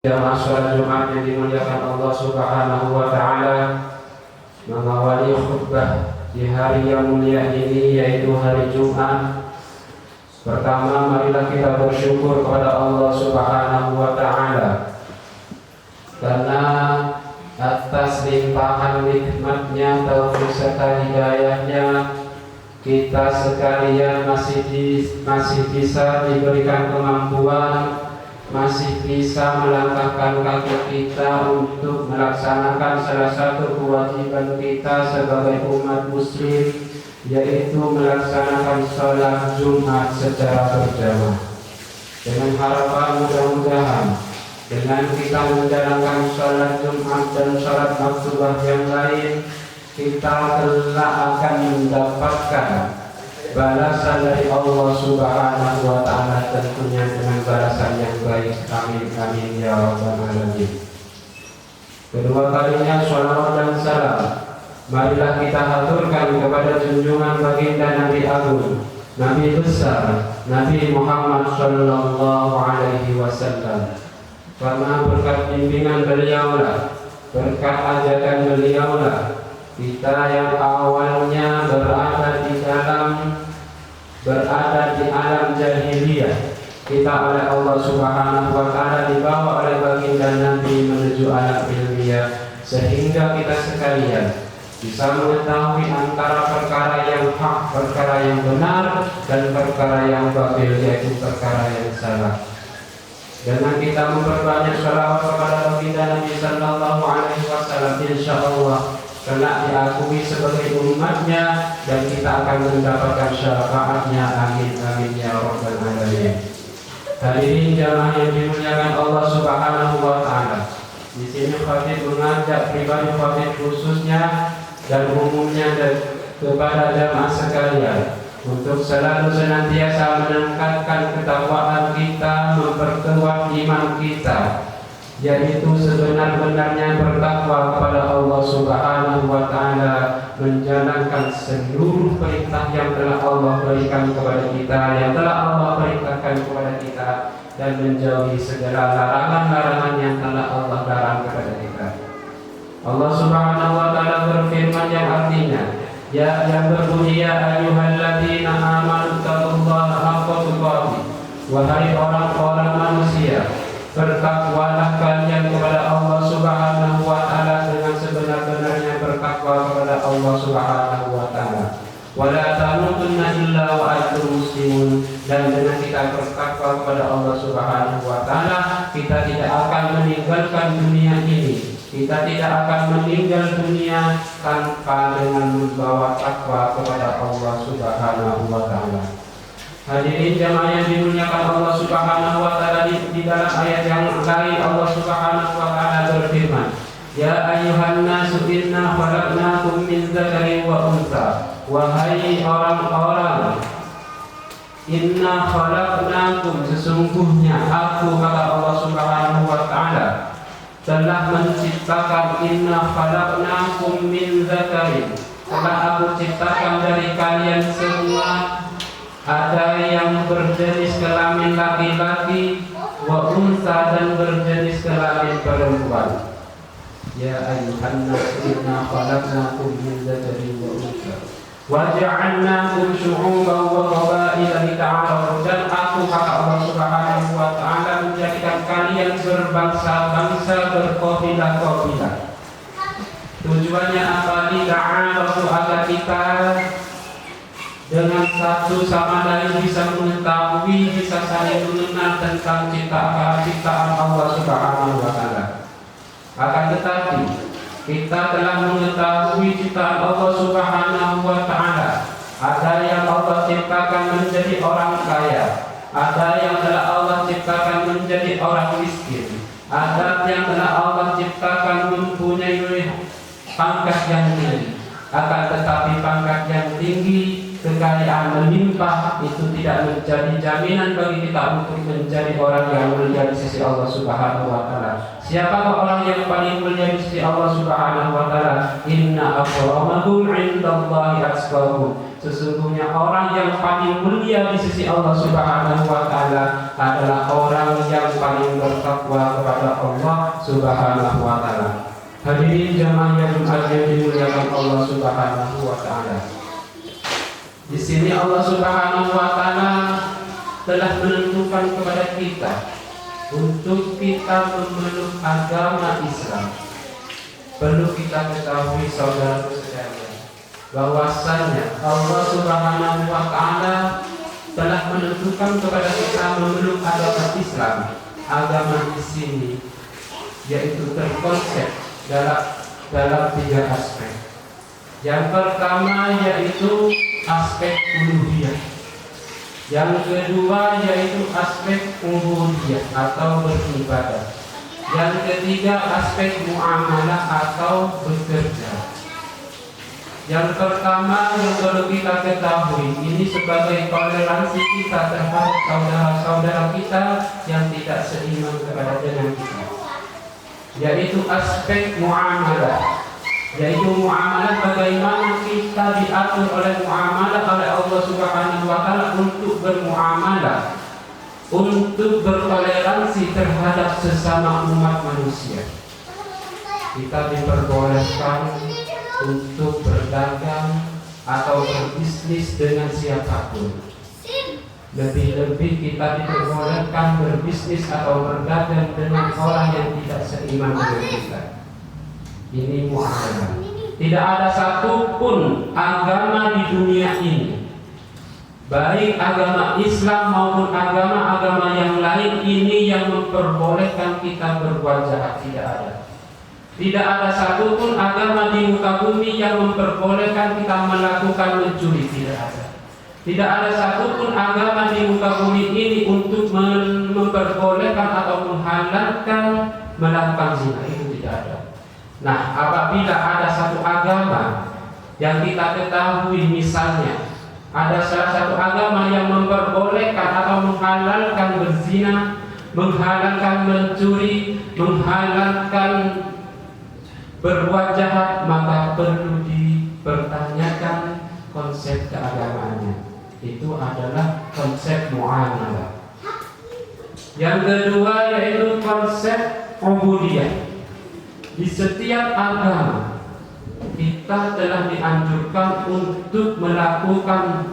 Jamaah sholat Jumat yang dimuliakan Allah Subhanahu wa Ta'ala, mengawali khutbah di hari yang mulia ini, yaitu hari Jumat. Pertama, marilah kita bersyukur kepada Allah Subhanahu wa Ta'ala karena atas limpahan nikmatnya, taufik serta hidayahnya, kita sekalian masih bisa diberikan kemampuan, masih bisa melangkahkan kaki kita untuk melaksanakan salah satu kewajiban kita sebagai umat muslim, yaitu melaksanakan sholat Jumat secara berjamaah. Dengan harapan mudah-mudahan dengan kita menjalankan sholat Jumat dan sholat maktubah yang lain, kita telah akan mendapatkan balasan dari Allah Subhanahu wa Ta'ala, tentunya dengan balasan yang baik. Amin amin ya rabbal alamin. Kedua kalinya shalawat dan salam marilah kita haturkan kepada junjungan baginda Nabi Agung, Nabi besar, Nabi Muhammad sallallahu alaihi wasallam. Karena berkat bimbingan beliaulah, berkat ajakan beliaulah, kita yang awalnya berada di alam jahiliyah, kita oleh Allah Subhanahu wa Ta'ala dibawa oleh baginda Nabi menuju alam ilmiah, sehingga kita sekalian bisa mengetahui antara perkara yang hak, perkara yang benar, dan perkara yang batil, yaitu perkara yang salah. Dengan kita memperbanyak shalawat kepada baginda Nabi sallallahu alaihi wasallam, insyaallah kelak diakui sebagai umatnya dan kita akan mendapatkan syafaatnya. Amin amin ya rabbal alamin. Hadirin jamaah yang dimuliakan Allah Subhanahu wa Ta'ala, di sini khatib mengajak pribadi khatib khususnya dan umumnya kepada jamaah sekalian untuk selalu senantiasa meningkatkan ketakwaan kita, memperkuat iman kita, yaitu sebenar-benarnya bertakwa kepada Allah Subhanahu wa Ta'ala, menjalankan seluruh perintah yang telah Allah berikan kepada kita, yang telah Allah perintahkan kepada kita, dan menjauhi segala larangan-larangan yang telah Allah larang kepada kita. Allah Subhanahu wa Ta'ala berfirman yang artinya, yang berbunyi, ya ayyuhalladzina amanu taqullaha haqqa tuqatih, wahai orang-orang manusia, bertakwalah kalian kepada Allah Subhanahu wa Ta'ala dengan sebenar-benarnya bertakwa kepada Allah Subhanahu wa Ta'ala. Wala tamutunna illa wa antum muslimun, dan dengan kita bertakwa kepada Allah Subhanahu wa Ta'ala, kita tidak akan meninggalkan dunia ini. Kita tidak akan meninggal dunia tanpa dengan membawa takwa kepada Allah Subhanahu wa Ta'ala. Hadirin jamaah yang dimuliakan Allah Subhanahu wa Ta'ala, di dalam ayat yang lain Allah Subhanahu wa Ta'ala berfirman, ya ayyuhan nasu inna khalaqnakum min dzakarin wa untha, wahai orang-orang, inna khalaqnakum, sesungguhnya aku, kata Allah Subhanahu wa Ta'ala, telah menciptakan, inna khalaqnakum min dzakarin, telah aku ciptakan dari kalian semua, ada yang berjenis kelamin laki-laki, wa unsa, dan berjenis kelamin perempuan. Ya ayyuhan nas inna khalaqnakum min dzakarin wa unsa wa ja'alnakum syu'uban wa qabaila lita'arafu, dan aku, kata Allah Subhanahu wa Ta'ala, menjadikan kalian berbangsa-bangsa, berkabilah-kabilah. Tujuannya apa? Lita'arafu, agar kita dengan satu sama lain bisa mengetahui, bisa saling mengenal tentang ciptaan Allah Subhanahu wa Ta'ala. Akan tetapi kita telah mengetahui ciptaan Allah Subhanahu wa Ta'ala. Ada yang Allah ciptakan menjadi orang kaya, ada yang telah Allah ciptakan menjadi orang miskin, ada yang telah Allah ciptakan mempunyai pangkat yang tinggi. Akan tetapi pangkat yang tinggi, kekayaan melimpah, itu tidak menjadi jaminan bagi kita untuk menjadi orang yang mulia di sisi Allah Subhanahu wa taala. Siapakah orang yang paling mulia di sisi Allah Subhanahu wa taala? Inna akramakum 'indallahi atqakum. Sesungguhnya orang yang paling mulia di sisi Allah Subhanahu wa taala adalah orang yang paling bertakwa kepada Allah Subhanahu wa taala. Hadirin jamaah yang Jumat yang dimuliakan Allah Subhanahu wa taala. Di sini Allah Subhanahu wa taala telah menentukan kepada kita untuk kita memeluk agama Islam. Perlu kita ketahui saudara sekalian, bahwasanya Allah Subhanahu wa taala telah menentukan kepada kita memeluk agama Islam. Agama di sini yaitu terkonsep dalam 3 aspek. Yang pertama yaitu aspek uluhiyah. Yang kedua yaitu aspek ubudiyah atau beribadah. Yang ketiga aspek muamalah atau bekerja. Yang pertama yang perlu kita ketahui, ini sebagai toleransi kita terhadap saudara-saudara kita yang tidak seiman kepada dengan kita, yaitu aspek muamalah. Yaitu muamalah, bagaimana kita diatur oleh muamalah oleh Allah Subhanahu wa taala untuk bermuamalah, untuk bertoleransi terhadap sesama umat manusia. Kita diperbolehkan untuk berdagang atau berbisnis dengan siapapun. Lebih-lebih kita diperbolehkan berbisnis atau berdagang dengan orang yang tidak seiman dengan kita. Ini muamalah. Tidak ada satupun agama di dunia ini, baik agama Islam maupun agama-agama yang lain ini, yang memperbolehkan kita berbuat jahat. Tidak ada. Tidak ada satupun agama di muka bumi yang memperbolehkan kita melakukan mencuri. Tidak ada. Tidak ada satupun agama di muka bumi ini untuk memperbolehkan atau menghalalkan melakukan zina. Itu tidak ada. Nah, apabila ada satu agama yang kita ketahui, misalnya ada salah satu agama yang memperbolehkan atau menghalalkan berzina, menghalalkan mencuri, menghalalkan berbuat jahat, maka perlu dipertanyakan konsep keagamaannya. Itu adalah konsep muamalah. Yang kedua yaitu konsep ubudiyah. Di setiap agama kita telah dianjurkan untuk melakukan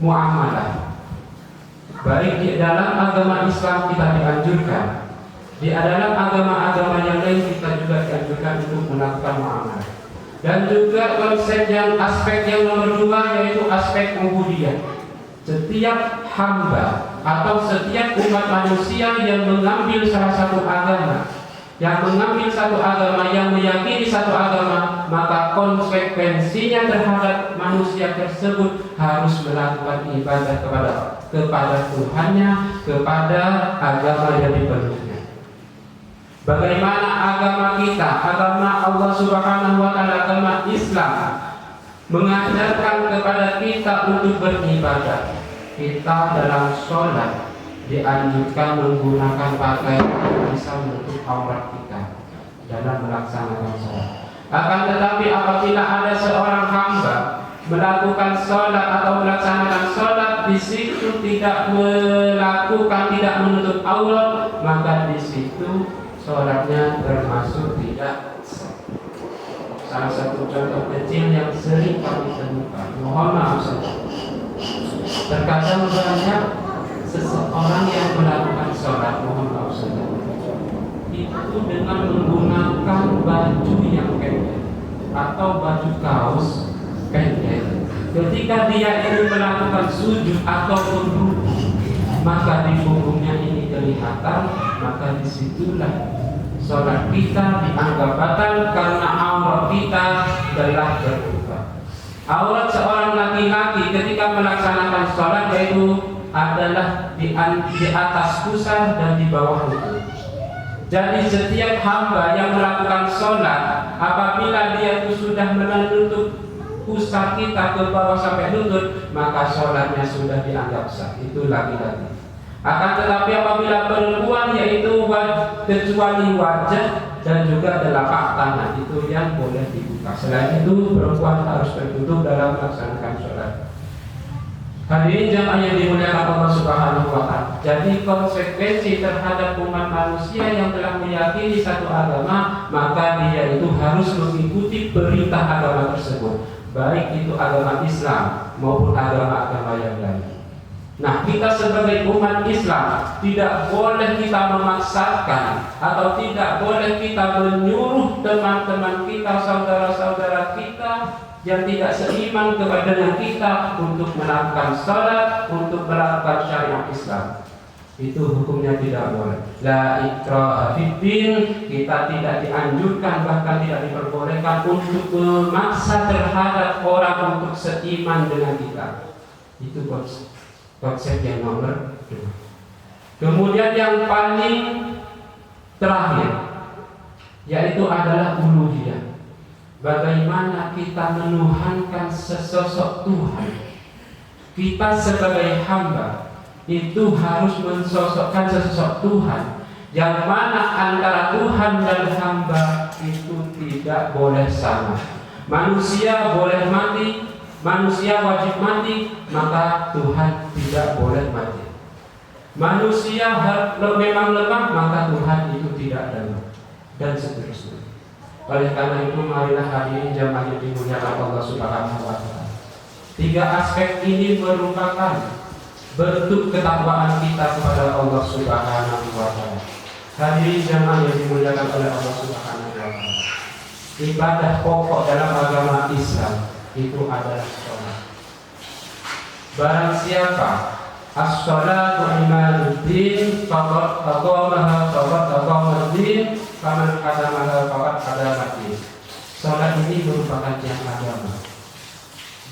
muamalah. Baik di dalam agama Islam kita dianjurkan, di dalam agama-agama yang lain kita juga dianjurkan untuk melakukan muamalah. Dan juga konsep yang aspek yang nomor 2 yaitu aspek ubudiyah. Setiap hamba atau setiap umat manusia yang mengambil salah satu agama, yang mengambil satu agama, yang meyakini satu agama, maka konsekuensinya terhadap manusia tersebut harus melakukan ibadah kepada Tuhannya, kepada agama yang dipeluknya. Bagaimana agama kita, agama Allah Subhanahu wa taala, agama Islam mengajarkan kepada kita untuk beribadah. Kita dalam sholat dianjurkan menggunakan pakaian yang bisa menutup aurat kita dalam melaksanakan sholat. Akan tetapi apabila ada seorang hamba melakukan sholat atau melaksanakan sholat, di situ tidak menutup aurat, maka di situ sholatnya termasuk tidak sah. Salah satu contoh kecil yang sering kami temukan, mohon maaf saja, terkadang banyak seseorang yang melakukan sholat, mohon maaf saja, itu dengan menggunakan baju yang pendek atau baju kaos pendek. Ketika dia ingin melakukan sujud ataupun rukuk, maka di punggungnya ini kelihatan, maka disitulah sholat kita dianggap batal karena aurat kita telah terbuka. Aurat seorang laki-laki ketika melaksanakan sholat yaitu adalah di atas pusar dan di bawah lutut. Jadi setiap hamba yang melakukan sholat, apabila dia itu sudah menutup pusat kita ke bawah sampai lutut, maka sholatnya sudah dianggap sah. Itu laki-laki. Akan tetapi apabila perempuan, yaitu kecuali wajah dan juga telapak tangan, itu yang boleh dibuka. Selain itu perempuan harus tertutup dalam melaksanakan sholat. Hadirin jamaah yang dimuliakan Allah Subhanahu wa Ta'ala. Jadi konsekuensi terhadap umat manusia yang telah meyakini satu agama, maka dia itu harus mengikuti perintah agama tersebut, baik itu agama Islam maupun agama-agama yang lain. Nah, kita sebagai umat Islam tidak boleh kita memaksakan atau tidak boleh kita menyuruh teman-teman kita, saudara-saudara kita yang tidak seiman kepada kita untuk melakukan salat, untuk melakukan syariat Islam. Itu hukumnya tidak boleh. La ikraha fiddin, kita tidak dianjurkan, bahkan tidak diperbolehkan untuk memaksa terhadap orang untuk seiman dengan kita. Itu konsep yang nomor 2. Kemudian yang paling terakhir, yaitu adalah uluhiyah. Bagaimana kita menuhankan sesosok Tuhan. Kita sebagai hamba itu harus mensosokkan sesosok Tuhan, yang mana antara Tuhan dan hamba itu tidak boleh sama. Manusia boleh mati, manusia wajib mati, maka Tuhan tidak boleh mati. Manusia memang lemah, maka Tuhan itu tidak lemah, dan seterusnya. Oleh karena itu, marilah hadirin jamaah yang dimuliakan Allah Subhanahu wa Ta'ala, 3 aspek ini merupakan bentuk ketakwaan kita kepada Allah Subhanahu wa Ta'ala. Hadirin jamaah yang dimuliakan oleh Allah Subhanahu wa Ta'ala, ibadah pokok dalam agama Islam itu adalah sholat. Barang siapa as-sholatu imaduddin faqad aqamaha faqad aqamaddin faman qadamaha faqad qadamaddin. Sholat ini merupakan tiang agama.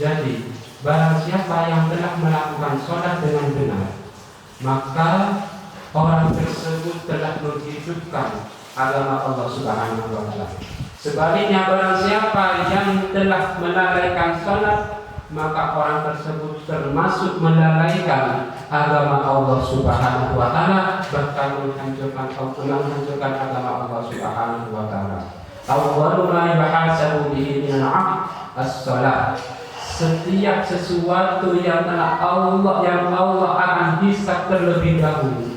Jadi barang siapa yang telah melakukan sholat dengan benar, maka orang tersebut telah menghidupkan agama Allah Subhanahu wa Ta'ala. Sebaliknya, barang siapa yang telah melalaikan sholat, maka orang tersebut termasuk melalaikan agama Allah Subhanahu wa Ta'ala, bahkan menghancurkan agama Allah Subhanahu wa Ta'ala. Awwalu ma yuhasabu bihi minal 'abd as-shalah. Setiap sesuatu yang Allah akan hisab terlebih dahulu.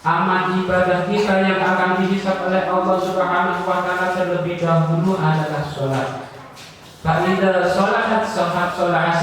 Amal ibadah kita yang akan dihisab oleh Allah Subhanahu wa Ta'ala terlebih dahulu adalah sholat. Fa idza sholahat sahat sholat